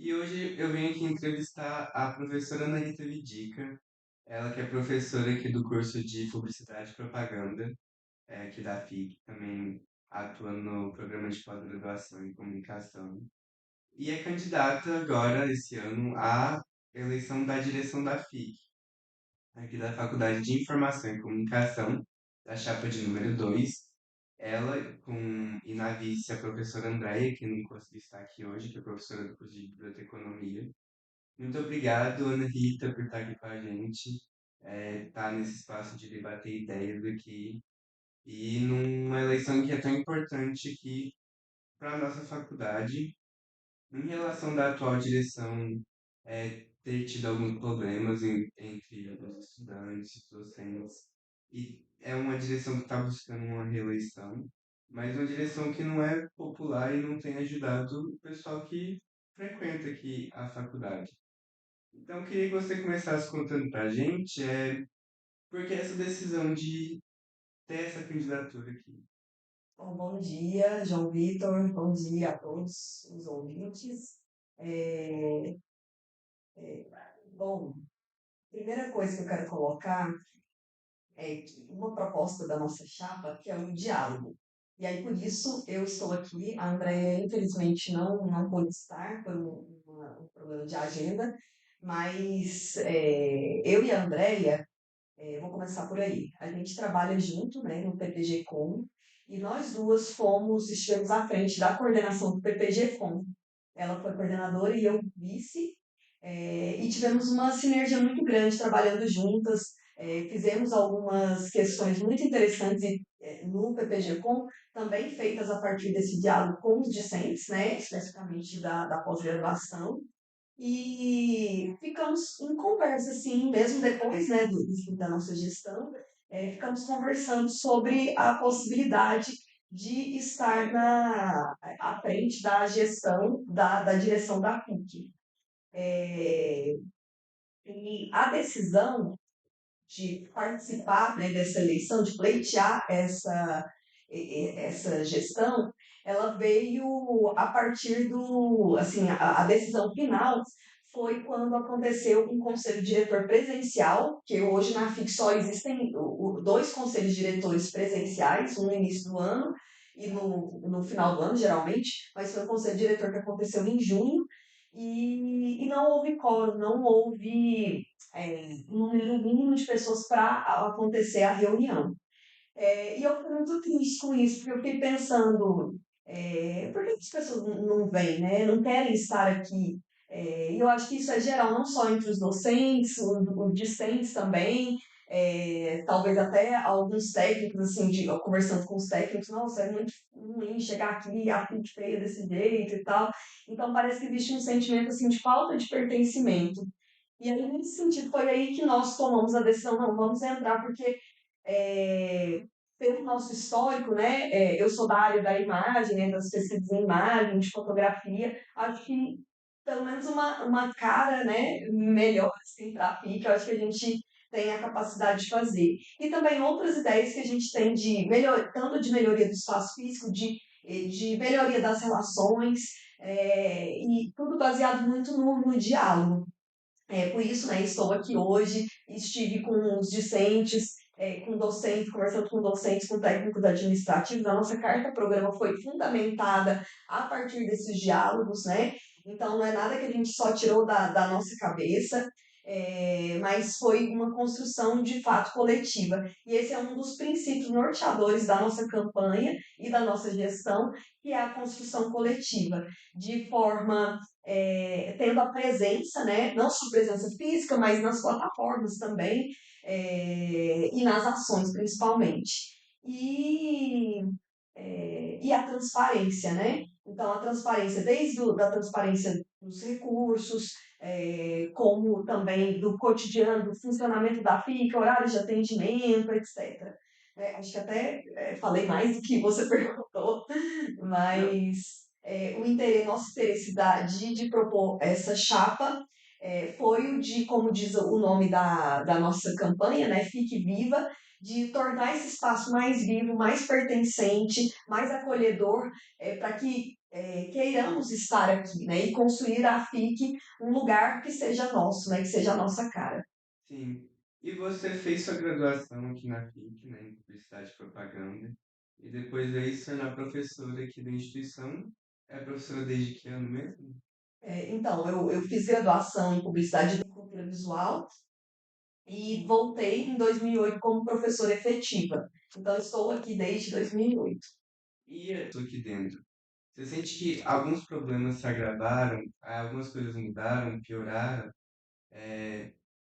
E hoje eu venho aqui entrevistar a professora Ana Rita Vidica, ela que é professora aqui do curso de Publicidade e Propaganda, aqui da FIC, também atua no programa de pós-graduação em Comunicação. E é candidata agora, esse ano, à eleição da direção da FIC, aqui da Faculdade de Informação e Comunicação, da chapa de número 2. Ela e na vice a professora Andréia, que não conseguiu estar aqui hoje, que é professora do curso de Biblioteconomia. Muito obrigado, Ana Rita, por estar aqui com a gente, estar nesse espaço de debater ideias aqui e numa eleição que é tão importante aqui para a nossa faculdade, em relação da atual direção, ter tido alguns problemas entre os estudantes, os docentes, e é uma direção que está buscando uma reeleição, mas uma direção que não é popular e não tem ajudado o pessoal que frequenta aqui a faculdade. Então, eu queria que você começasse contando pra gente por que essa decisão de ter essa candidatura aqui. Bom dia, João Vitor, bom dia a todos os ouvintes. É, bom, primeira coisa que eu quero colocar é que uma proposta da nossa chapa que é o diálogo. E aí, por isso, eu estou aqui. A Andréia, infelizmente, não pôde estar por um problema de agenda, mas eu e a Andréia, vou começar por aí. A gente trabalha junto, né, no PPG-Com, e nós duas estivemos à frente da coordenação do PPG-Com. Ela foi coordenadora e eu vice, e tivemos uma sinergia muito grande trabalhando juntas. Fizemos algumas questões muito interessantes no PPG-Com, também feitas a partir desse diálogo com os discentes, né, especificamente da pós-graduação. E ficamos em conversa, assim, mesmo depois, né, da nossa gestão, ficamos conversando sobre a possibilidade de estar à frente da gestão da direção da PUC. E a decisão de participar, né, dessa eleição, de pleitear essa gestão, ela veio a partir assim, a decisão final foi quando aconteceu um conselho diretor presencial, que hoje na FIC só existem dois conselhos diretores presenciais, um no início do ano e no final do ano, geralmente, mas foi um conselho diretor que aconteceu em junho, e não houve quórum, não houve um número mínimo de pessoas para acontecer a reunião. E eu fiquei muito triste com isso, porque eu fiquei pensando, por que as pessoas não vêm, né? Não querem estar aqui? E eu acho que isso é geral, não só entre os docentes, os discentes também, talvez até alguns técnicos, assim, conversando com os técnicos, nossa, é muito ruim chegar aqui, a PUC feia desse jeito e tal. Então parece que existe um sentimento, assim, de falta de pertencimento. E aí, nesse sentido, foi aí que nós tomamos a decisão, não, vamos entrar, porque é, pelo nosso histórico, né, eu sou da área da imagem, né, das pesquisas em imagem, de fotografia, acho que pelo menos uma cara, né, melhor assim, para a FIC, eu acho que a gente tem a capacidade de fazer. E também outras ideias que a gente tem tanto de melhoria do espaço físico, de melhoria das relações, e tudo baseado muito no diálogo. Por isso, né, estou aqui hoje, estive com os discentes, com docentes, conversando com docentes, com técnicos administrativos. A nossa carta-programa foi fundamentada a partir desses diálogos, né? Então, não é nada que a gente só tirou da nossa cabeça, mas foi uma construção de fato coletiva. E esse é um dos princípios norteadores da nossa campanha e da nossa gestão, que é a construção coletiva, de forma tendo a presença, né, não só presença física, mas nas plataformas também, e nas ações principalmente. E, e a transparência, né? Então, a transparência, da transparência dos recursos, como também do cotidiano, do funcionamento da FIC, horários de atendimento, etc. Acho que até falei mais do que você perguntou, Não, mas o interesse, nosso interesse de propor essa chapa foi o de, como diz o nome da nossa campanha, né, Fique Viva, de tornar esse espaço mais vivo, mais pertencente, mais acolhedor, para que queiramos estar aqui, né? E construir a FIC um lugar que seja nosso, né? Que seja a nossa cara. Sim. E você fez sua graduação aqui na FIC, né, em Publicidade e Propaganda, e depois veio se tornar professora aqui da instituição. É professora desde que ano mesmo? Então, eu fiz graduação em Publicidade e Cultura Visual e voltei em 2008 como professora efetiva. Então, estou aqui desde 2008. E eu tô aqui dentro. Você sente que alguns problemas se agravaram, algumas coisas mudaram, pioraram?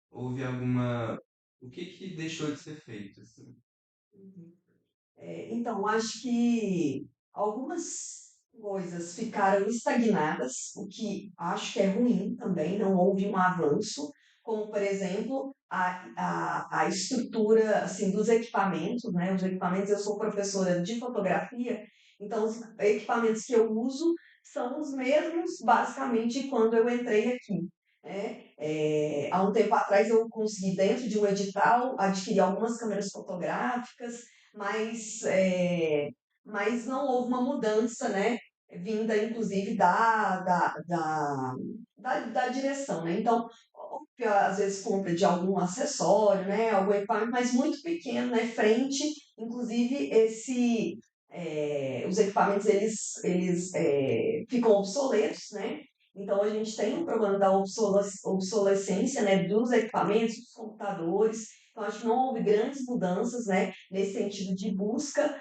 Houve alguma. O que que deixou de ser feito, assim? Então, acho que algumas coisas ficaram estagnadas, o que acho que é ruim também, não houve um avanço, como, por exemplo, a estrutura assim, dos equipamentos, né? Os equipamentos, eu sou professora de fotografia, então os equipamentos que eu uso são os mesmos, basicamente, quando eu entrei aqui. Né? Há um tempo atrás eu consegui, dentro de um edital, adquirir algumas câmeras fotográficas, mas, mas não houve uma mudança, né? Vinda, inclusive, da direção, né? Então, houve, às vezes, compra de algum acessório, né? Algum equipamento, mas muito pequeno, né? Frente, inclusive, os equipamentos, eles ficam obsoletos, né? Então, a gente tem um problema da obsolescência, né, dos equipamentos, dos computadores. Então, acho que não houve grandes mudanças, né, nesse sentido de busca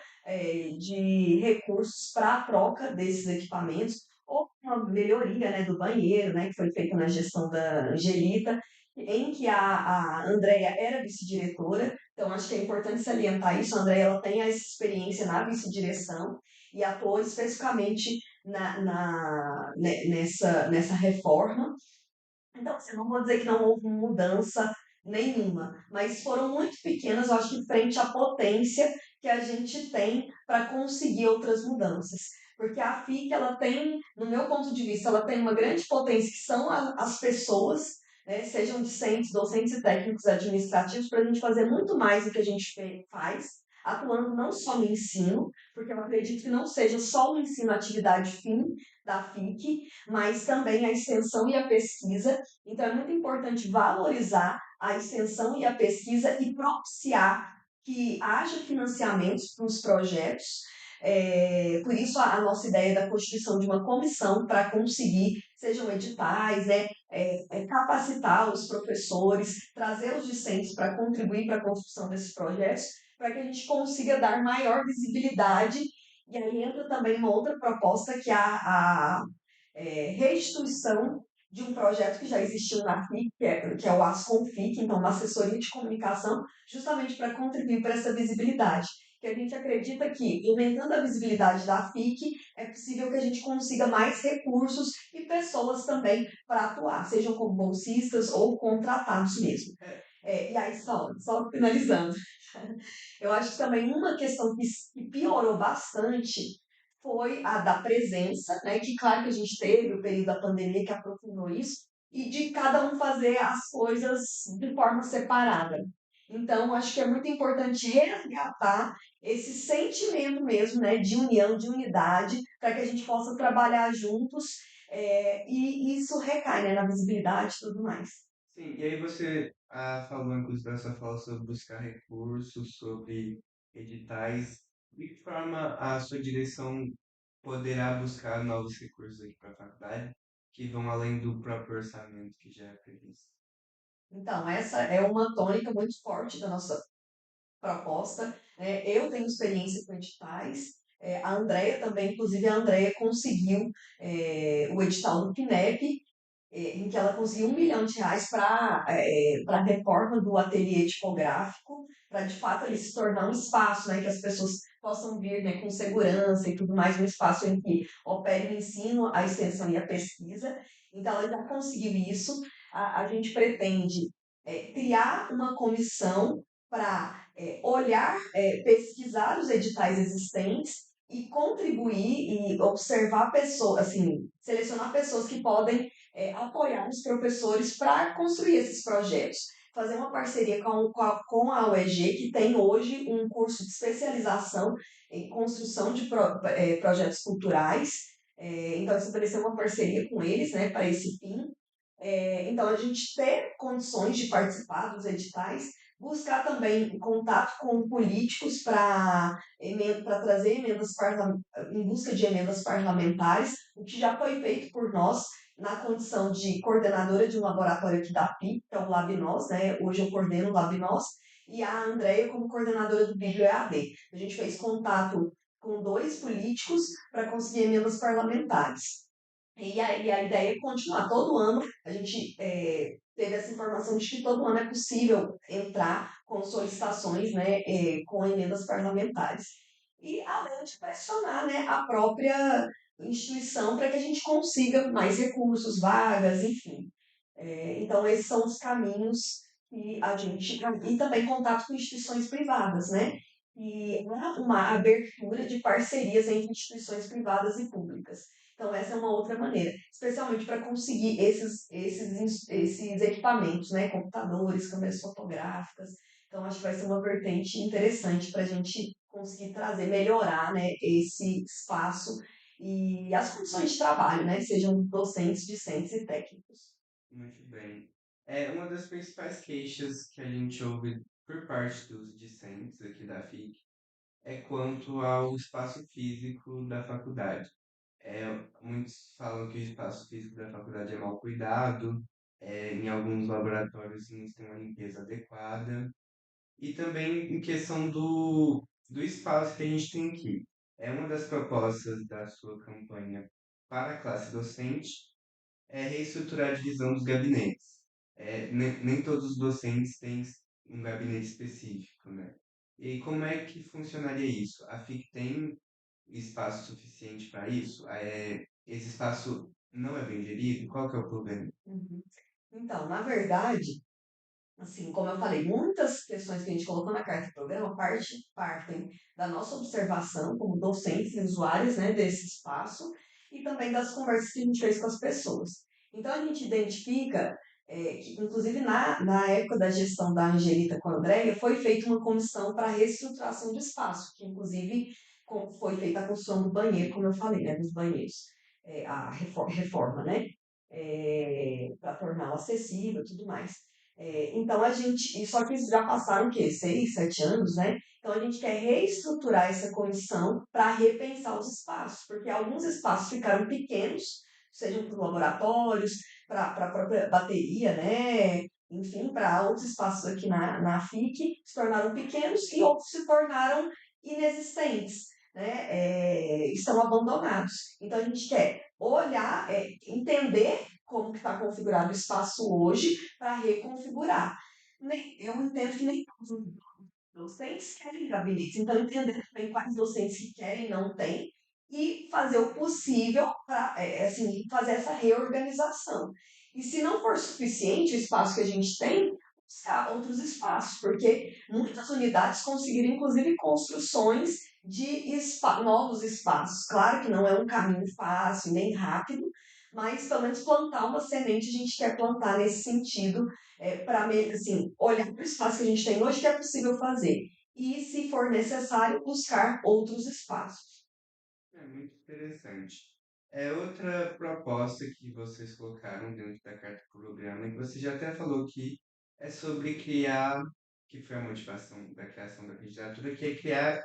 de recursos para a troca desses equipamentos, ou uma melhoria, né, do banheiro, né, que foi feita na gestão da Angelita, em que a Andrea era vice-diretora. Então, acho que é importante salientar isso. A Andrea ela tem essa experiência na vice-direção e atuou especificamente nessa reforma. Então, assim, não vou dizer que não houve mudança nenhuma, mas foram muito pequenas, eu acho que frente à potência que a gente tem para conseguir outras mudanças. Porque a FIC, ela tem, no meu ponto de vista, ela tem uma grande potência que são as pessoas, né, sejam discentes, docentes e técnicos administrativos, para a gente fazer muito mais do que a gente faz, atuando não só no ensino, porque eu acredito que não seja só o ensino a atividade fim da FIC, mas também a extensão e a pesquisa. Então, é muito importante valorizar a extensão e a pesquisa e propiciar que haja financiamentos para os projetos. Por isso, a nossa ideia da constituição de uma comissão para conseguir, sejam editais, né, capacitar os professores, trazer os discentes para contribuir para a construção desses projetos, para que a gente consiga dar maior visibilidade. E aí entra também uma outra proposta que é a restituição de um projeto que já existiu na FIC, que é o ASCONFIC, então uma assessoria de comunicação, justamente para contribuir para essa visibilidade. Que a gente acredita que, aumentando a visibilidade da FIC, é possível que a gente consiga mais recursos e pessoas também para atuar, sejam como bolsistas ou contratados mesmo. E aí, só finalizando, eu acho que também uma questão que piorou bastante foi a da presença, né? Que claro que a gente teve o período da pandemia que aprofundou isso, e de cada um fazer as coisas de forma separada. Então, acho que é muito importante resgatar esse sentimento mesmo, né, de união, de unidade, para que a gente possa trabalhar juntos, e isso recai, né, na visibilidade e tudo mais. Sim, e aí você falou, inclusive, da sua fala sobre buscar recursos, sobre editais. De que forma a sua direção poderá buscar novos recursos aqui para a faculdade, que vão além do próprio orçamento que já é previsto? Então, essa é uma tônica muito forte da nossa proposta. Eu tenho experiência com editais, a Andrea também, inclusive a Andrea conseguiu o edital do PINEP, em que ela conseguiu R$ 1 milhão para a reforma do ateliê tipográfico, para de fato ele se tornar um espaço, né, que as pessoas possam vir, né, com segurança e tudo mais, um espaço em que opere o ensino, a extensão e a pesquisa. Então ela já conseguiu isso. A gente pretende criar uma comissão para olhar, pesquisar os editais existentes e contribuir e observar pessoas, assim, selecionar pessoas que podem apoiar os professores para construir esses projetos. Fazer uma parceria com a UEG, que tem hoje um curso de especialização em construção de projetos culturais, Então, estabeleceu uma parceria com eles, né, para esse fim. Então, a gente ter condições de participar dos editais, buscar também contato com políticos para trazer em busca de emendas parlamentares, o que já foi feito por nós na condição de coordenadora de um laboratório aqui da PIC, que é o LabNós, né? Hoje eu coordeno o LabNós, e a Andrea como coordenadora do Biblio EAD. A gente fez contato com dois políticos para conseguir emendas parlamentares. E a ideia é continuar. Todo ano a gente teve essa informação de que todo ano é possível entrar com solicitações, né, com emendas parlamentares. E além de pressionar, né, a própria instituição para que a gente consiga mais recursos, vagas, enfim. Então, esses são os caminhos que a gente. E também contato com instituições privadas, né? E há uma abertura de parcerias entre instituições privadas e públicas. Então, essa é uma outra maneira, especialmente para conseguir esses equipamentos, né? Computadores, câmeras fotográficas. Então, acho que vai ser uma vertente interessante para a gente conseguir trazer, melhorar, né, esse espaço e as condições de trabalho, né? Sejam docentes, discentes e técnicos. Muito bem. Uma das principais queixas que a gente ouve por parte dos discentes aqui da FIC é quanto ao espaço físico da faculdade. Muitos falam que o espaço físico da faculdade é mal cuidado, em alguns laboratórios não tem uma limpeza adequada, e também em questão do espaço que a gente tem aqui. É uma das propostas da sua campanha para a classe docente reestruturar a divisão dos gabinetes. Nem todos os docentes têm um gabinete específico, né? E como é que funcionaria isso? A FIC tem espaço suficiente para isso? Esse espaço não é bem gerido? Qual que é o problema? Uhum. Então, na verdade, assim, como eu falei, muitas questões que a gente colocou na carta do programa partem da nossa observação como docentes e usuários, né, desse espaço e também das conversas que a gente fez com as pessoas. Então, a gente identifica que, inclusive, na época da gestão da Angelita com a Andréia, foi feita uma comissão para reestruturação do espaço, que, inclusive, foi feita a construção do banheiro, como eu falei, né, dos banheiros, a reforma, né, para torná-lo acessível e tudo mais. Então a gente, e só que já passaram o quê? 6, 7 anos, né? Então a gente quer reestruturar essa comissão para repensar os espaços, porque alguns espaços ficaram pequenos, sejam para laboratórios, para a própria bateria, né? Enfim, para outros espaços aqui na FIC se tornaram pequenos e outros se tornaram inexistentes, né? Estão abandonados. Então a gente quer olhar, entender como que está configurado o espaço hoje para reconfigurar. Eu entendo que nem todos os docentes querem gabinetes, então entender também quais docentes que querem e não têm e fazer o possível para assim, fazer essa reorganização. E se não for suficiente o espaço que a gente tem, buscar outros espaços, porque muitas unidades conseguiram, inclusive, construções de novos espaços. Claro que não é um caminho fácil nem rápido, mas pelo menos plantar uma semente a gente quer plantar nesse sentido, para assim, olhar para o espaço que a gente tem hoje que é possível fazer. E, se for necessário, buscar outros espaços. É muito interessante. Outra proposta que vocês colocaram dentro da carta do programa, e que você já até falou que é sobre criar, que foi a motivação da criação da candidatura, que é criar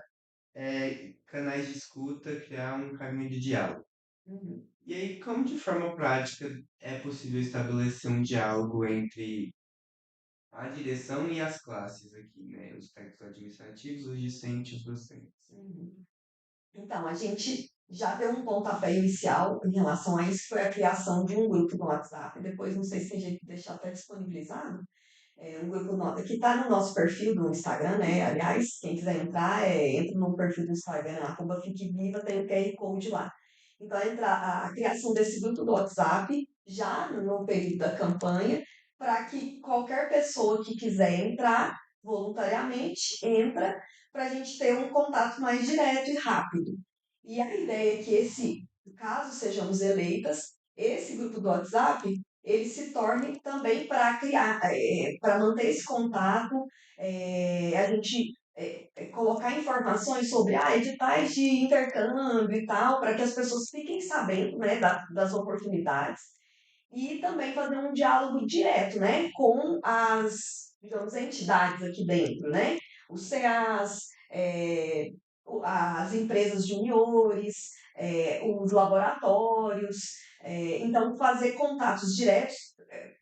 canais de escuta, criar um caminho de diálogo. Uhum. E aí, como de forma prática é possível estabelecer um diálogo entre a direção e as classes aqui, né? Os técnicos administrativos, os discentes, os docentes. Uhum. Então, a gente já deu um pontapé inicial em relação a isso, que foi a criação de um grupo no WhatsApp. Depois, não sei se tem jeito de deixar até disponibilizado. Um grupo que está no nosso perfil do Instagram, né? Aliás, quem quiser entrar, entra no perfil do Instagram, arroba Fique Viva, tem o QR Code lá. Então, a criação desse grupo do WhatsApp, já no período da campanha, para que qualquer pessoa que quiser entrar voluntariamente, entra, para a gente ter um contato mais direto e rápido. E a ideia é que caso sejamos eleitas, esse grupo do WhatsApp ele se torne também para criar, para manter esse contato, a gente colocar informações sobre editais de intercâmbio e tal, para que as pessoas fiquem sabendo, né, das oportunidades e também fazer um diálogo direto, né, com as, digamos, entidades aqui dentro, né, os CAs, as empresas juniores, os laboratórios, então fazer contatos diretos,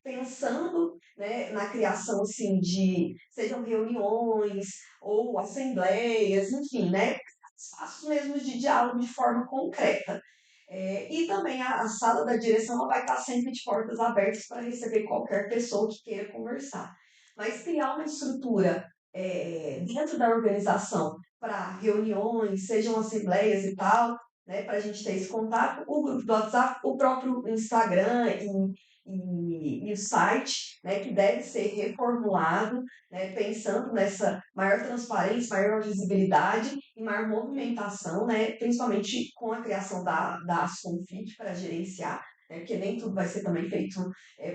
pensando, né, na criação assim de sejam reuniões ou assembleias, enfim, né, espaços mesmo de diálogo de forma concreta. E também a sala da direção ela vai estar sempre de portas abertas para receber qualquer pessoa que queira conversar. Mas criar uma estrutura dentro da organização para reuniões, sejam assembleias e tal, né, para a gente ter esse contato, o grupo do WhatsApp, o próprio Instagram e o site, né, que deve ser reformulado, né, pensando nessa maior transparência, maior visibilidade e maior movimentação, né, principalmente com a criação da Asconfit para gerenciar, né, porque nem tudo vai ser também feito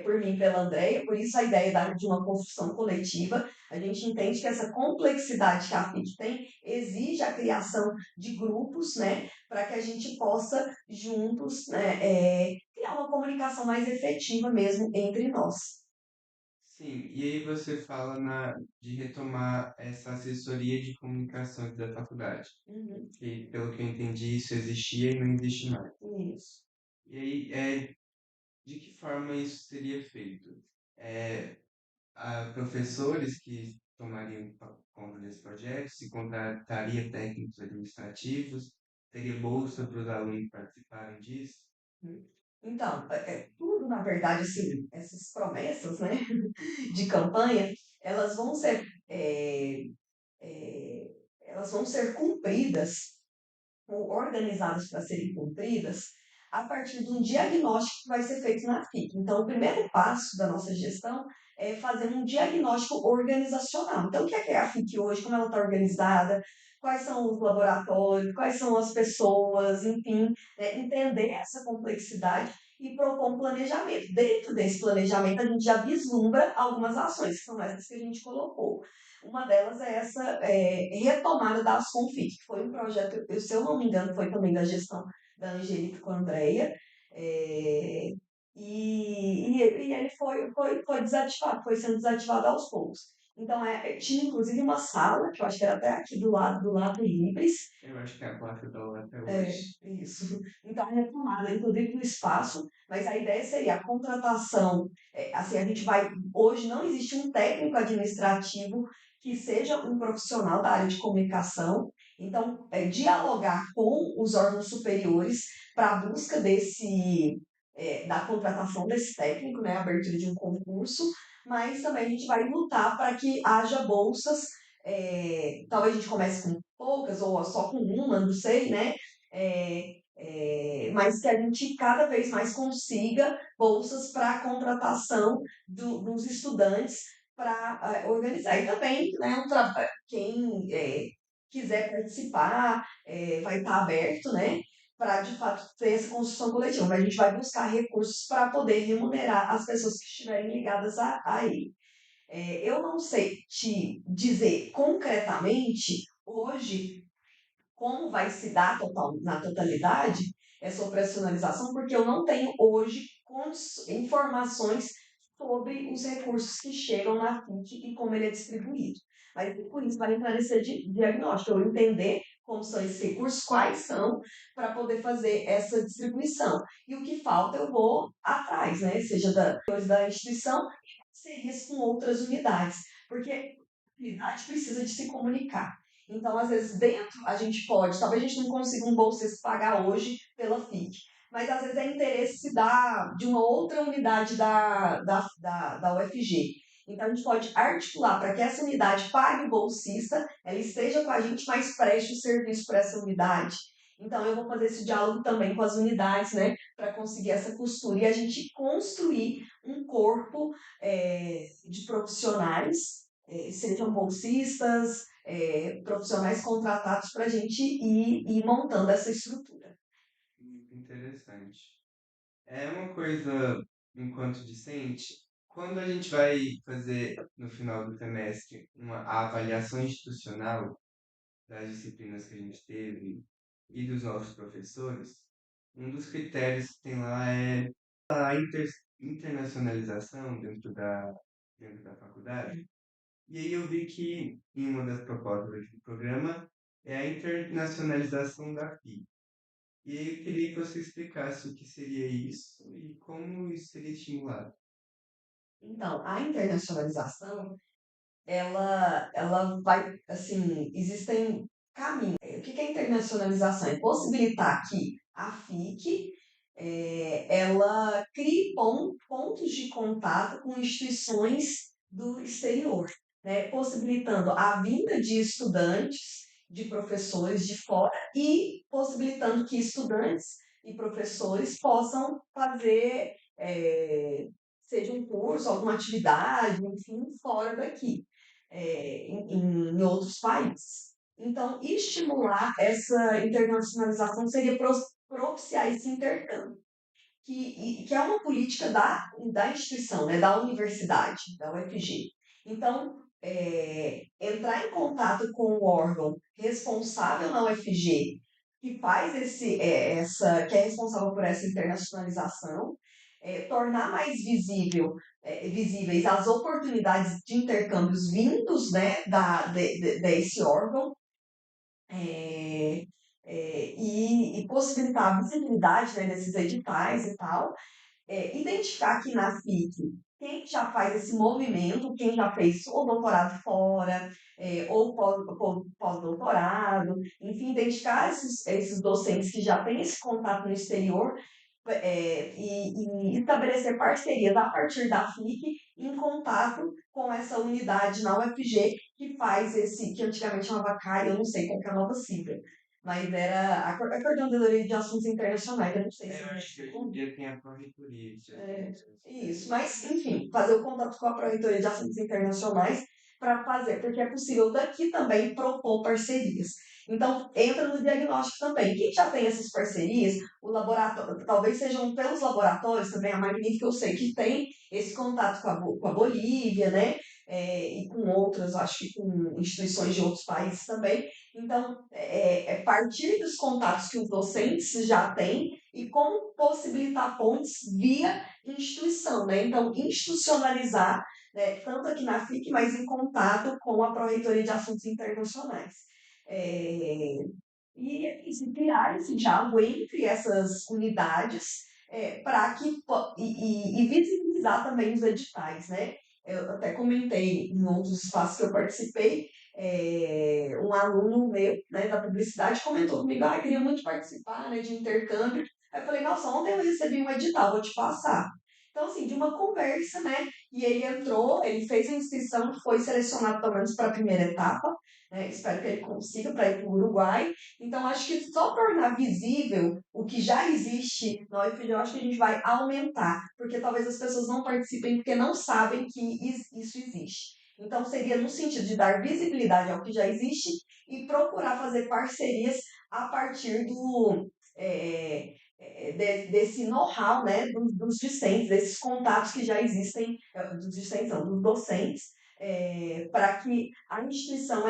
por mim e pela Andrea, por isso a ideia de uma construção coletiva. A gente entende que essa complexidade que a FIC tem exige a criação de grupos, né, para que a gente possa juntos, né, criar uma comunicação mais efetiva mesmo entre nós. Sim, e aí você fala de retomar essa assessoria de comunicação da faculdade, Uhum, que pelo que eu entendi isso existia e não existe mais. isso. E aí, de que forma isso seria feito? É, professores que tomariam conta desse projeto, se contrataria técnicos administrativos, teria bolsa para os alunos participarem disso? Uhum. Então, tudo, na verdade, assim, essas promessas, né, de campanha, elas vão ser, é, elas vão ser cumpridas ou organizadas para serem cumpridas a partir de um diagnóstico que vai ser feito na FIC. Então, o primeiro passo da nossa gestão é fazer um diagnóstico organizacional. Então, o que é a FIC hoje? Como ela está organizada? Quais são os laboratórios? Quais são as pessoas? Enfim, né, entender essa complexidade e propor um planejamento. Dentro desse planejamento, a gente já vislumbra algumas ações, que são essas que a gente colocou. Uma delas é essa retomada da Asconfit, que foi um projeto, se eu não me engano, foi também da gestão da Angelica com a Andrea, é, e ele foi desativado, foi sendo desativado aos poucos. Então, tinha inclusive uma sala, que eu acho que era até aqui do lado Libres, Eu acho que a placa está lá até é, hoje. isso. Então, é retomada, inclusive, do espaço, mas a ideia seria a contratação. Assim, a gente vai. Hoje não existe um técnico administrativo que seja um profissional da área de comunicação. Então, dialogar com os órgãos superiores para a busca da contratação desse técnico, né, a abertura de um concurso, mas também a gente vai lutar para que haja bolsas. Talvez a gente comece com poucas ou só com uma, não sei, né? Mas que a gente cada vez mais consiga bolsas para a contratação dos estudantes para organizar. E também, né, quem quiser participar vai estar aberto, né, para de fato ter essa construção coletiva. Mas a gente vai buscar recursos para poder remunerar as pessoas que estiverem ligadas a ele. Eu não sei te dizer concretamente hoje como vai se dar na totalidade essa operacionalização, porque eu não tenho hoje informações sobre os recursos que chegam na FIC e como ele é distribuído. Mas por isso vai entrar nesse diagnóstico, eu entender como são esses recursos, quais são, para poder fazer essa distribuição. E o que falta eu vou atrás, né? Seja da instituição e parcerias com outras unidades, porque a unidade precisa de se comunicar. Então, às vezes, dentro a gente pode, talvez a gente não consiga um bolsista pagar hoje pela FIC, mas às vezes é interesse de uma outra unidade da UFG. Então, a gente pode articular para que essa unidade pague o bolsista, ela esteja com a gente, mas preste o serviço para essa unidade. Então, eu vou fazer esse diálogo também com as unidades, né, para conseguir essa costura e a gente construir um corpo de profissionais, sejam bolsistas, profissionais contratados para a gente ir montando essa estrutura. Muito interessante. É uma coisa, enquanto discente, quando a gente vai fazer no final do semestre a avaliação institucional das disciplinas que a gente teve e dos nossos professores, um dos critérios que tem lá é a internacionalização dentro da faculdade. E aí eu vi que em uma das propostas do programa é a internacionalização da FI. E aí eu queria que você explicasse o que seria isso e como isso seria estimulado. Então, a internacionalização, ela vai, assim, existem caminhos. O que que é internacionalização? É possibilitar que a FIC, ela crie pontos de contato com instituições do exterior, né? Possibilitando a vinda de estudantes, de professores de fora e possibilitando que estudantes e professores possam fazer, seja um curso, alguma atividade, enfim, fora daqui, em outros países. Então, estimular essa internacionalização seria propiciar esse intercâmbio, que é uma política da instituição, né, da universidade, da UFG. Então, entrar em contato com o órgão responsável na UFG, que faz que é responsável por essa internacionalização, tornar mais visíveis as oportunidades de intercâmbios vindos, né, desse órgão, é, e possibilitar a visibilidade, né, desses editais e tal, identificar aqui na FIC quem já faz esse movimento, quem já fez o doutorado fora, ou pós-doutorado, enfim, identificar esses docentes que já têm esse contato no exterior, e estabelecer parcerias a partir da FIC em contato com essa unidade na UFG que faz que antigamente chamava CAI, eu não sei qual que é a nova sigla, mas era a Coordenadoria de Assuntos Internacionais, eu não sei É, se eu é acho que hoje em dia tem a Pró-Reitoria de Assuntos isso, mas enfim, fazer o contato com a Pró-Reitoria de Assuntos Internacionais para fazer, porque é possível daqui também propor parcerias. Então, entra no diagnóstico também. Quem já tem essas parcerias, o laboratório, talvez sejam pelos laboratórios também, a Magnífica eu sei que tem esse contato com a Bolívia, né? E com outras, acho que com instituições de outros países também. Então, é partir dos contatos que os docentes já têm e como possibilitar pontes via instituição, né? Então, institucionalizar, né, tanto aqui na FIC, mas em contato com a Pró-Reitoria de Assuntos Internacionais. É, e criar esse diálogo entre essas unidades para e visibilizar também os editais, né? Eu até comentei em outros espaços que eu participei, um aluno meu, né, da publicidade comentou comigo, queria muito participar, né, de intercâmbio. Aí eu falei, nossa, ontem eu recebi um edital, vou te passar. Então, assim, de uma conversa, né? E ele entrou, ele fez a inscrição, foi selecionado pelo menos para a primeira etapa, né? Espero que ele consiga para ir para o Uruguai. Então, acho que só tornar visível o que já existe na UFG, eu acho que a gente vai aumentar, porque talvez as pessoas não participem porque não sabem que isso existe. Então, seria no sentido de dar visibilidade ao que já existe e procurar fazer parcerias a partir desse know-how, né, dos discentes, desses contatos que já existem, dos discentes, não, dos docentes, para que a instituição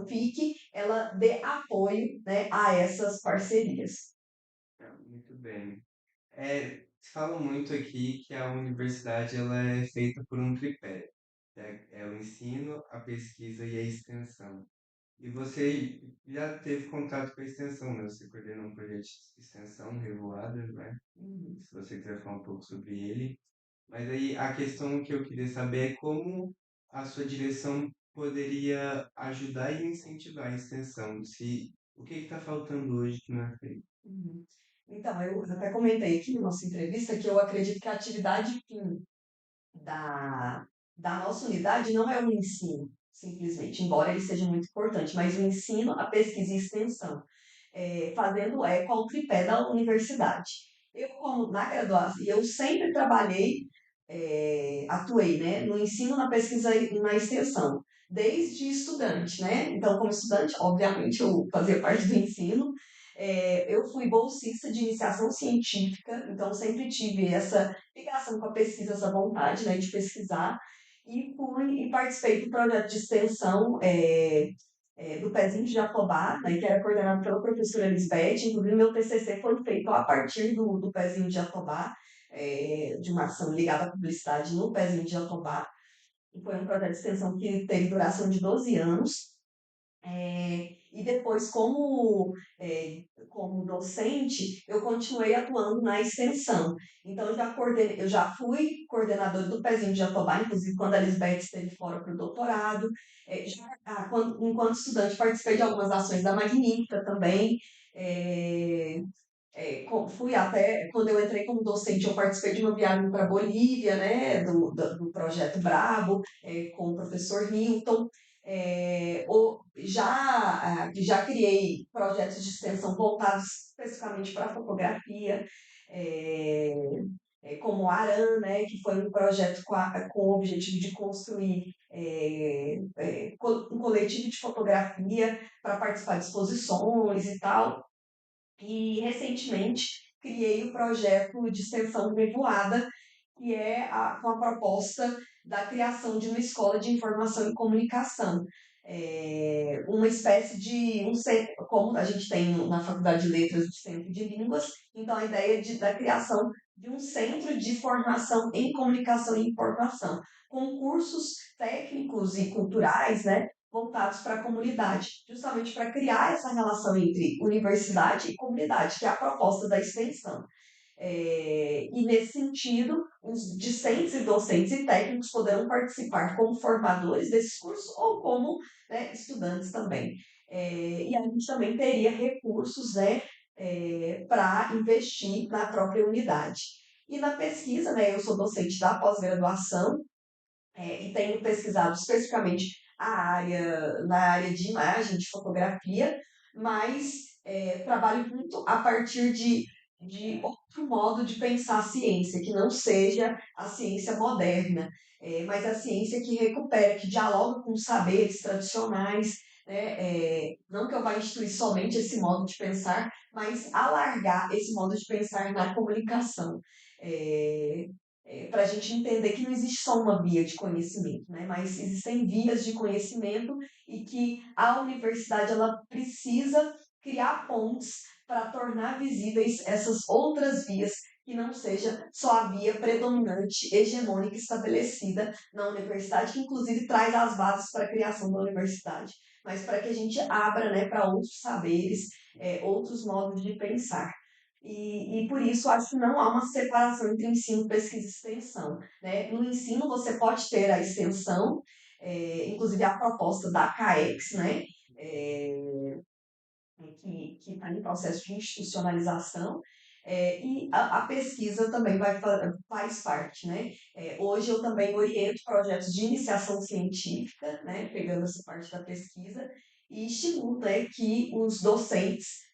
fique, ela dê apoio, né, a essas parcerias. Muito bem. Se fala muito aqui que a universidade ela é feita por um tripé, né? É o ensino, a pesquisa e a extensão. E você já teve contato com a extensão, né? Você coordenou um projeto de extensão, Revoada, né? Uhum. Se você quiser falar um pouco sobre ele. Mas aí a questão que eu queria saber é como a sua direção poderia ajudar e incentivar a extensão. O que está faltando hoje que não é feito? Uhum. Então, eu até comentei aqui na nossa entrevista que eu acredito que a atividade fim da, da nossa unidade não é o ensino, simplesmente, embora ele seja muito importante, mas o ensino, a pesquisa e extensão, fazendo eco ao tripé da universidade. Eu, como na graduação, eu sempre trabalhei, atuei, né, no ensino, na pesquisa e na extensão, desde estudante, né? Então, como estudante, obviamente, eu fazia parte do ensino, Eu fui bolsista de iniciação científica, então sempre tive essa ligação com a pesquisa, essa vontade, né, de pesquisar, e fui e participei do projeto de extensão do Pezinho de Jatobá, né, que era coordenado pela professora Lisbeth. Inclusive, meu TCC foi feito a partir do Pezinho de Jatobá, de uma ação ligada à publicidade no Pezinho de Jatobá. E foi um projeto de extensão que teve duração de 12 anos. E depois, como docente, eu continuei atuando na extensão. Então, eu já fui coordenadora do Pezinho de Jatobá, inclusive quando a Lisbeth esteve fora para o doutorado. Enquanto estudante, participei de algumas ações da Magnífica também. É, Fui até, quando eu entrei como docente, eu participei de uma viagem para Bolívia, né, do projeto Brabo, com o professor Hilton. Já criei projetos de extensão voltados especificamente para a fotografia, é, como o Aran, né, que foi um projeto com o objetivo de construir um coletivo de fotografia para participar de exposições e tal. E recentemente criei o projeto de extensão graduada, que é com a proposta da criação de uma escola de informação e comunicação. Uma espécie de um centro, como a gente tem na Faculdade de Letras do Centro de Línguas, então a ideia da criação de um centro de formação em comunicação e informação, com cursos técnicos e culturais, né, voltados para a comunidade, justamente para criar essa relação entre universidade e comunidade, que é a proposta da extensão. E nesse sentido, os discentes e docentes e técnicos poderão participar como formadores desses cursos ou como, né, estudantes também. E a gente também teria recursos, né, para investir na própria unidade. E na pesquisa, né, eu sou docente da pós-graduação, e tenho pesquisado especificamente na área de imagem, de fotografia, mas trabalho muito a partir de outro modo de pensar a ciência, que não seja a ciência moderna, mas a ciência que recupera, que dialoga com os saberes tradicionais, né? Não que eu vá instituir somente esse modo de pensar, mas alargar esse modo de pensar na comunicação. É, para a gente entender que não existe só uma via de conhecimento, né? Mas existem vias de conhecimento e que a universidade ela precisa criar pontes para tornar visíveis essas outras vias que não seja só a via predominante, hegemônica estabelecida na universidade, que inclusive traz as bases para a criação da universidade, mas para que a gente abra, né, para outros saberes, outros modos de pensar. E por isso acho que não há uma separação entre ensino, pesquisa e extensão, né? No ensino você pode ter a extensão, inclusive a proposta da CAEX, né? É, que está em processo de institucionalização, e a pesquisa também faz parte, né? Hoje eu também oriento projetos de iniciação científica, né? Pegando essa parte da pesquisa, e estimulo, né, que os docentes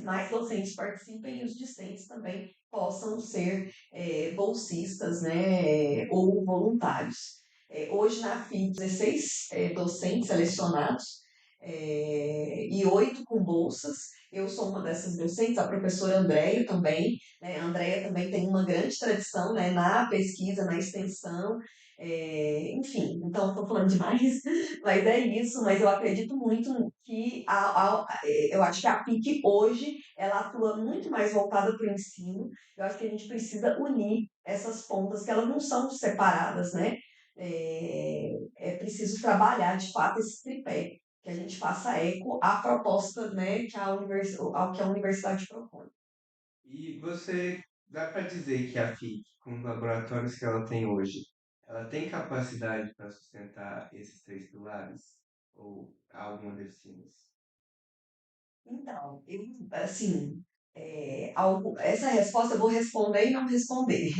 mais docentes participem e os discentes também possam ser bolsistas, né, ou voluntários. Hoje na FII, 16 docentes selecionados, e 8 com bolsas. Eu sou uma dessas docentes, a professora Andréia também, né? A Andréia também tem uma grande tradição, né, na pesquisa, na extensão, enfim, então estou falando demais, mas é isso, mas eu acredito muito que eu acho que a PIC hoje ela atua muito mais voltada para o ensino. Eu acho que a gente precisa unir essas pontas, que elas não são separadas, né? É preciso trabalhar de fato esse tripé, que a gente faça eco à proposta, né, ao que a universidade propõe. E você dá para dizer que a FIC, com os laboratórios que ela tem hoje, ela tem capacidade para sustentar esses três pilares? Ou há alguma deficiência? Então, assim, essa resposta eu vou responder e não responder.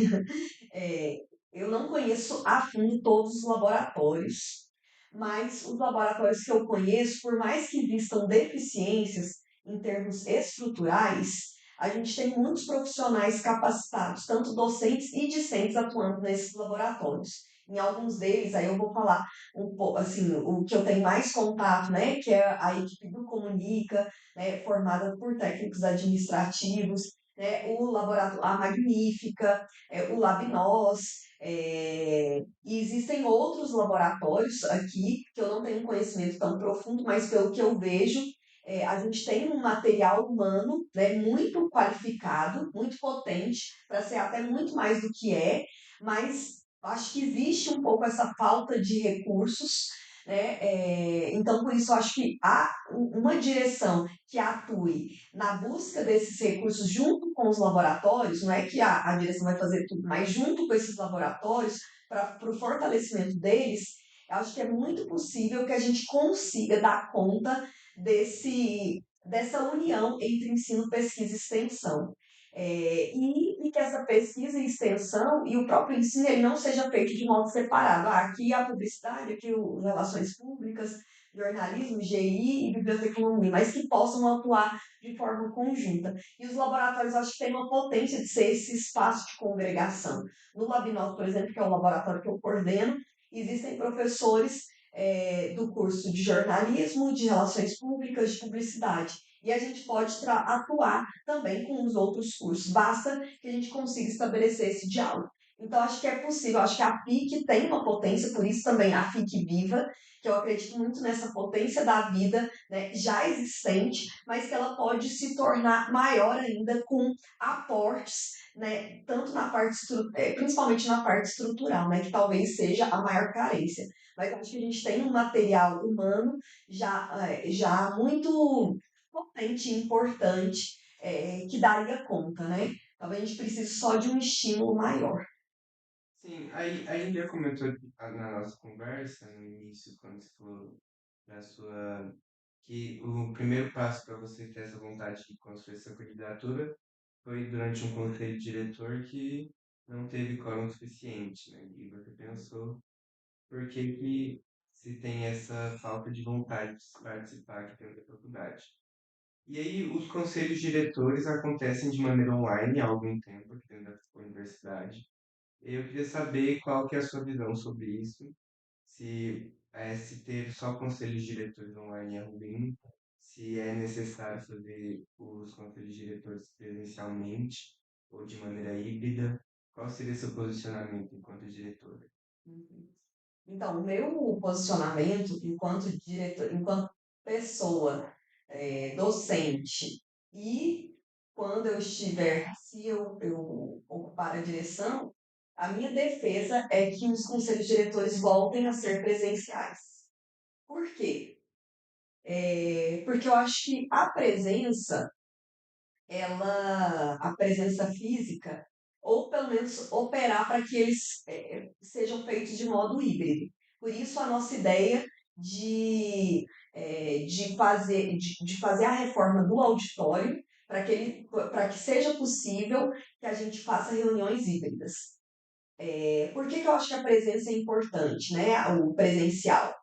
É, eu não conheço a fundo todos os laboratórios, mas os laboratórios que eu conheço, por mais que existam deficiências em termos estruturais, a gente tem muitos profissionais capacitados, tanto docentes e discentes, atuando nesses laboratórios. Em alguns deles, aí eu vou falar um pouco, assim, o que eu tenho mais contato, né, que é a equipe do Comunica, né, formada por técnicos administrativos, né, o laboratório, a Magnífica, o Labnós, e existem outros laboratórios aqui que eu não tenho um conhecimento tão profundo, mas pelo que eu vejo, a gente tem um material humano, né, muito qualificado, muito potente, para ser até muito mais do que é, mas acho que existe um pouco essa falta de recursos, né? Então, por isso, eu acho que há uma direção que atue na busca desses recursos junto com os laboratórios, não é que a direção vai fazer tudo, mas junto com esses laboratórios, para o fortalecimento deles, eu acho que é muito possível que a gente consiga dar conta dessa união entre ensino, pesquisa e extensão. E que essa pesquisa e extensão e o próprio ensino ele não seja feito de modo separado. Aqui a publicidade, aqui as relações públicas, jornalismo, GI e biblioteconomia, mas que possam atuar de forma conjunta. E os laboratórios, acho que têm uma potência de ser esse espaço de congregação. No Labinot, por exemplo, que é o laboratório que eu coordeno, existem professores do curso de jornalismo, de relações públicas, de publicidade. E a gente pode atuar também com os outros cursos. Basta que a gente consiga estabelecer esse diálogo. Então, acho que é possível. Acho que a FIC tem uma potência, por isso também a FIC Viva, que eu acredito muito nessa potência da vida, né, já existente, mas que ela pode se tornar maior ainda com aportes, né, tanto na parte, principalmente na parte estrutural, né, que talvez seja a maior carência. Mas acho que a gente tem um material humano já muito potente e importante, que daria conta, né? Talvez a gente precise só de um estímulo maior. Sim, aí a gente já comentou na nossa conversa, no início, quando você falou da sua, que o primeiro passo para você ter essa vontade de construir essa candidatura foi durante um conselho diretor que não teve quórum suficiente, né? E você pensou por que que se tem essa falta de vontade de se participar aqui dentro da faculdade. E aí, os conselhos diretores acontecem de maneira online há algum tempo aqui dentro da universidade. Eu queria saber qual que é a sua visão sobre isso, se ter só conselhos diretores online é ruim, se é necessário fazer os conselhos diretores presencialmente ou de maneira híbrida. Qual seria seu posicionamento enquanto diretora? Uhum. Então, o meu posicionamento enquanto diretor, enquanto pessoa docente e quando eu estiver, se eu ocupar a direção, a minha defesa é que os conselhos diretores voltem a ser presenciais. Por quê? Porque eu acho que a presença física, ou pelo menos operar para que eles sejam feitos de modo híbrido. Por isso a nossa ideia de fazer a reforma do auditório para que seja possível que a gente faça reuniões híbridas. Por que eu acho que a presença é importante, né? O presencial?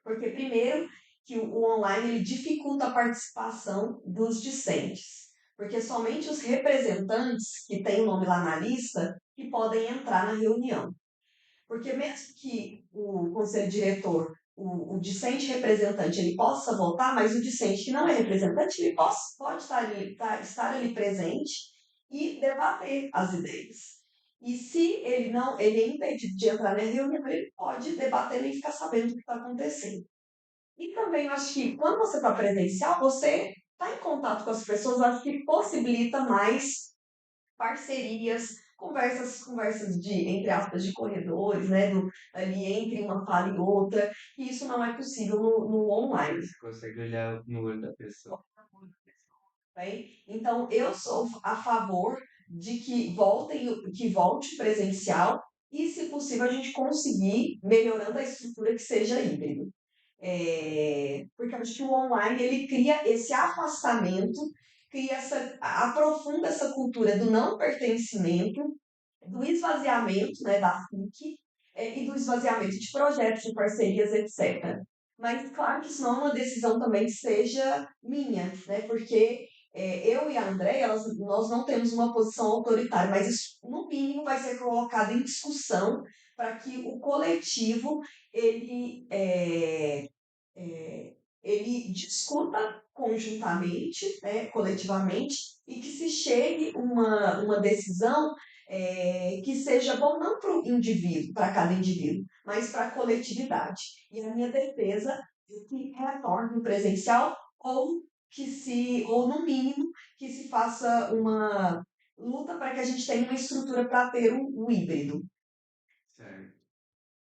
Porque, primeiro, que o online ele dificulta a participação dos discentes, porque somente os representantes que têm o nome lá na lista que podem entrar na reunião. Porque mesmo que o conselho diretor, o discente representante, ele possa votar, mas o discente que não é representante, ele pode estar ali presente e debater as ideias. E se ele não, ele é impedido de entrar na reunião, ele pode debater e ficar sabendo o que está acontecendo. E também eu acho que quando você está presencial, você está em contato com as pessoas, eu acho que possibilita mais parcerias, conversas entre aspas, de corredores, né? Ali entre uma fala e outra, e isso não é possível no online. Você consegue olhar no olho da pessoa. Bem, então eu sou a favor de que volte presencial e, se possível, a gente conseguir melhorando a estrutura que seja híbrido. Porque eu acho que o online ele cria esse afastamento, aprofunda essa cultura do não pertencimento, do esvaziamento, né, da FIC, e do esvaziamento de projetos, de parcerias, etc. Mas claro que isso não é uma decisão também que seja minha, né? Porque Eu e a Andréia, nós não temos uma posição autoritária, mas isso, no mínimo, vai ser colocado em discussão para que o coletivo ele, ele discuta conjuntamente, né, coletivamente, e que se chegue uma decisão que seja bom não para o indivíduo, para cada indivíduo, mas para a coletividade. E a minha defesa é que retorne o presencial ou no mínimo, que se faça uma luta para que a gente tenha uma estrutura para ter o híbrido. Certo.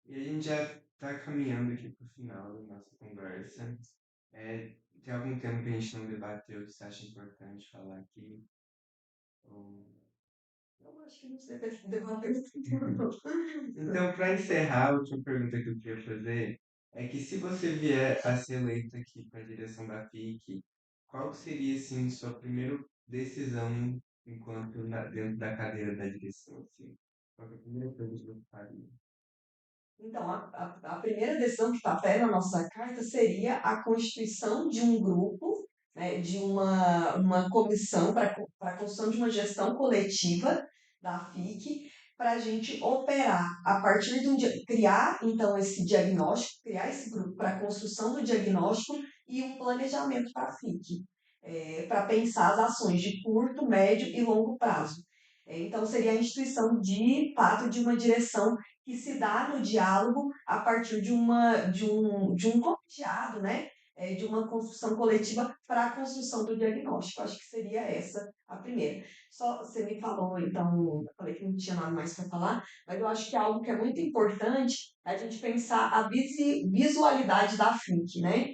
E a gente já está caminhando aqui para o final da nossa conversa. Tem algum tema que a gente não debateu que você acha importante falar aqui? Ou... Eu acho que não sei debater o futuro. Então, para encerrar, a última pergunta que eu queria fazer é que se você vier a ser eleito aqui para a direção da FIC, qual que seria, assim, sua primeira decisão enquanto dentro da cadeira da direção, assim? Qual que é a primeira coisa que você faria? Então, a primeira decisão que está até na nossa carta seria a constituição de um grupo, né, de uma comissão para a construção de uma gestão coletiva da FIC, para a gente operar a partir de criar então esse diagnóstico, criar esse grupo para a construção do diagnóstico e um planejamento para a FIC, para pensar as ações de curto, médio e longo prazo. Então, seria a instituição de fato de uma direção que se dá no diálogo a partir de um colegiado, né? De uma construção coletiva para a construção do diagnóstico. Acho que seria essa a primeira. Só você me falou, então, eu falei que não tinha nada mais para falar, mas eu acho que é algo que é muito importante a gente pensar a visualidade da FIC, né?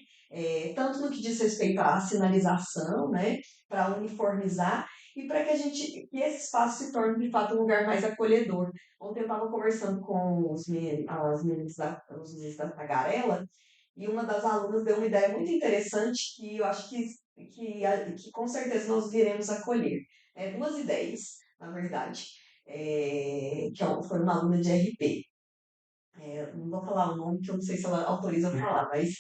Tanto no que diz respeito à sinalização, né? Para uniformizar e para que que esse espaço se torne de fato um lugar mais acolhedor. Ontem eu estava conversando com os meninos da Tagarela e uma das alunas deu uma ideia muito interessante que eu acho que com certeza nós iremos acolher. Duas ideias, na verdade, foi uma aluna de RP. Não vou falar o nome, que eu não sei se ela autoriza eu falar, mas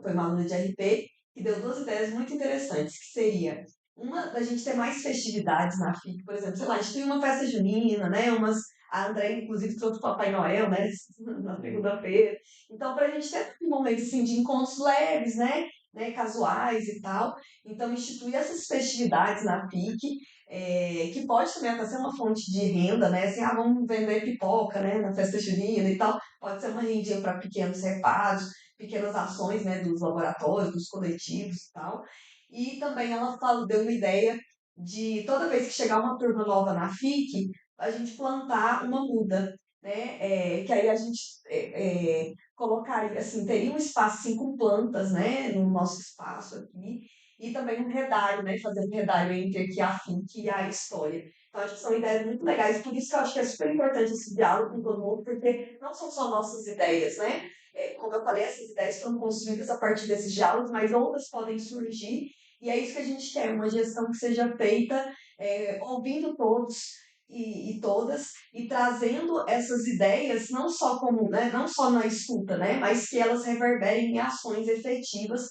foi uma aluna de RP que deu duas ideias muito interessantes, que seria uma da gente ter mais festividades na FIC, por exemplo, sei lá, a gente tem uma festa junina, né? A André, inclusive, trouxe o Papai Noel, né? Na segunda-feira. Então, para a gente ter um momento assim, de encontros leves, né? Casuais e tal. Então, instituir essas festividades na FIC, que pode também até ser uma fonte de renda, né? Assim, vamos vender pipoca, né? Na festa junina e tal. Pode ser uma rendinha para pequenos reparos, pequenas ações, né? Dos laboratórios, dos coletivos e tal. E também ela deu uma ideia de toda vez que chegar uma turma nova na FIC, a gente plantar uma muda, né? Que aí a gente colocaria, assim, teria um espaço assim, com plantas, né? No nosso espaço aqui. E também um redário, né? Fazer um redário entre aqui a FIC e a história. Então, acho que são ideias muito legais. Por isso que eu acho que é super importante esse diálogo com todo mundo, porque não são só nossas ideias, né? Como eu falei, essas ideias foram construídas a partir desses diálogos, mas outras podem surgir. E é isso que a gente quer, uma gestão que seja feita ouvindo todos e todas e trazendo essas ideias não só como, né, não só na escuta, né, mas que elas reverberem em ações efetivas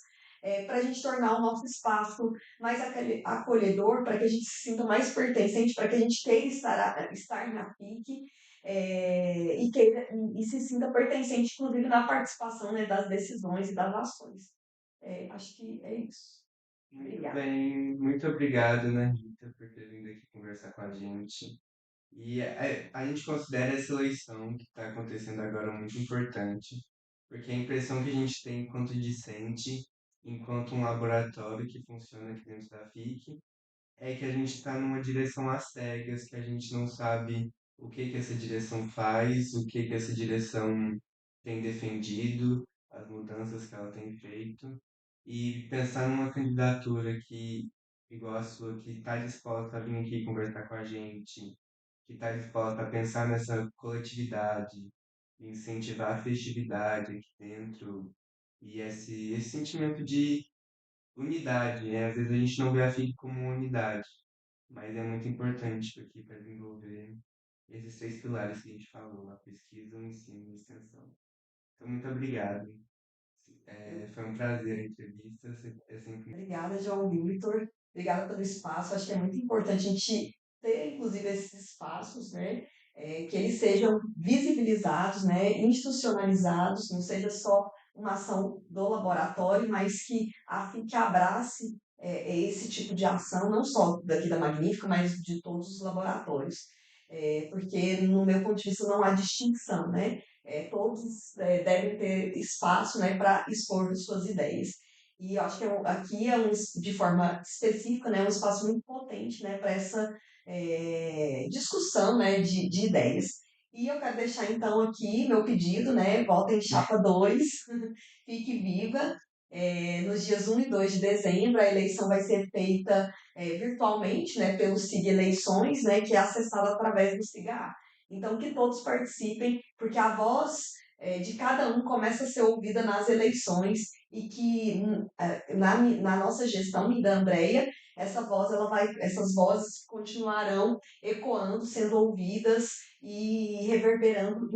para a gente tornar o nosso espaço mais acolhedor, para que a gente se sinta mais pertencente, para que a gente queira estar na PIC e se sinta pertencente, inclusive, na participação, né, das decisões e das ações. Acho que é isso. Muito Obrigada. bem, muito obrigado, né, Rita, por ter vindo aqui conversar com a gente. E a gente considera essa eleição que está acontecendo agora muito importante, porque a impressão que a gente tem enquanto discente, enquanto um laboratório que funciona aqui dentro da FIC, é que a gente está numa direção às cegas, que a gente não sabe o que que essa direção faz, o que que essa direção tem defendido, as mudanças que ela tem feito, e pensar numa candidatura que, igual a sua, que está disposta a vir aqui conversar com a gente, que está disposta a pensar nessa coletividade, incentivar a festividade aqui dentro, e esse sentimento de unidade, né? Às vezes a gente não vê a FIC como uma unidade, mas é muito importante aqui para desenvolver esses três pilares que a gente falou, a pesquisa, o ensino e a extensão. Então, muito obrigado. Eu, Foi um prazer a entrevista, é sempre obrigada, João Vitor. Obrigada pelo espaço. Acho que é muito importante a gente ter, inclusive, esses espaços, né? Que eles sejam visibilizados, né? Institucionalizados, não seja só uma ação do laboratório, mas que a FIC abrace esse tipo de ação, não só daqui da Magnífica, mas de todos os laboratórios. Porque, no meu ponto de vista, não há distinção, né? Todos devem ter espaço, né, para expor suas ideias. E eu acho que aqui é de forma específica, né, um espaço muito potente, né, para essa discussão, né, de ideias. E eu quero deixar então aqui meu pedido, né, votem em Chapa 2, fique viva. Nos dias 1 e 2 de dezembro, a eleição vai ser feita virtualmente, né, pelo SIG Eleições, né, que é acessado através do SIGA. Então, que todos participem, porque a voz de cada um começa a ser ouvida nas eleições e que na nossa gestão, da Andrea, essas vozes continuarão ecoando, sendo ouvidas e reverberando